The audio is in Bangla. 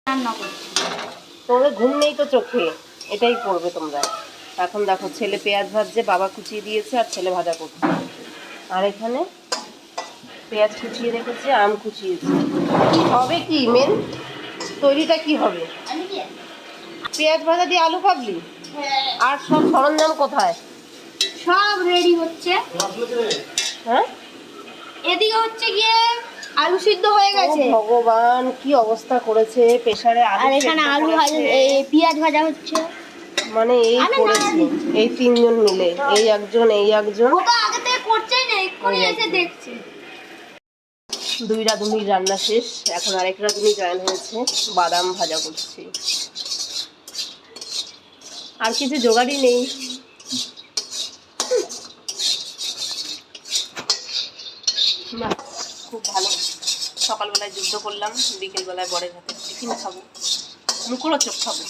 রান্না করছি। তোমাদের ঘুম নেই তো চোখে, এটাই করবে তোমরা। এখন দেখো ছেলে পেঁয়াজ ভাজছে, বাবা কুচিয়ে দিয়েছে আর ছেলে ভাজা করছে। আর এখানে পেঁয়াজ কুচিয়ে রেখেছে, আম কুচিয়েছে। কি হবে, কি মেন তৈরিটা কি হবে? পেঁয়াজ ভাজা দিয়ে আলু কাবলি? আর সব সরঞ্জাম কোথায়? সব রেডি হচ্ছে। হ্যাঁ, এদিকে হচ্ছে গিয়ে আলু সিদ্ধ হয়ে গেছে। ও ভগবান, কি অবস্থা করেছে প্রেসারে আলু আর এখানে সেদ্ধ আলু ভাজা, করেছে। এই পেঁয়াজ ভাজা হচ্ছে। মানে এই করেছে এই তিনজন মিলে, এই একজন এই একজন। ও তো আগে থেকে করছেই না, এক্ষুনি এসে দেখছে। দুই রাঁধুনির রান্না শেষ, এখন আরেক রাঁধুনি জয়েন হয়েছে, বাদাম ভাজা করছি। আর কিছু জোগাড়ই নেই। বাহ, খুব ভালো। সকালবেলায় যুদ্ধ করলাম, বিকেলবেলায় বরের হাতে টিফিন খাবো, মুখরোচক খাবো।